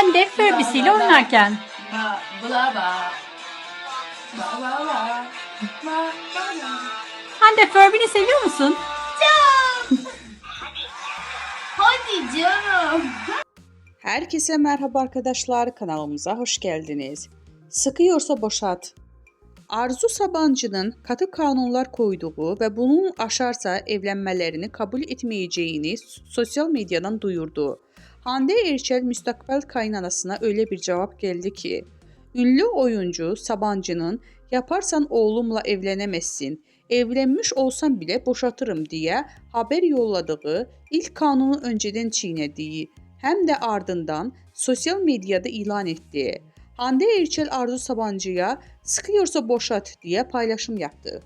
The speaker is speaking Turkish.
Hande Furby'siyle oynarken. Hande Furby'ni seviyor musun? Hadi canım. Herkese merhaba arkadaşlar, kanalımıza hoş geldiniz. Sıkıyorsa boşat. Arzu Sabancı'nın katı kanunlar koyduğu ve bunun aşarsa evlenmelerini kabul etmeyeceğini sosyal medyadan duyurdu. Hande Erçel müstakbel kaynanasına öyle bir cevap geldi ki, ünlü oyuncu Sabancı'nın yaparsan oğlumla evlenemezsin, evlenmiş olsam bile boşatırım diye haber yolladığı ilk kanunu önceden çiğnediği hem de ardından sosyal medyada ilan etti. Hande Erçel Arzu Sabancı'ya sıkıyorsa boşat diye paylaşım yaptı.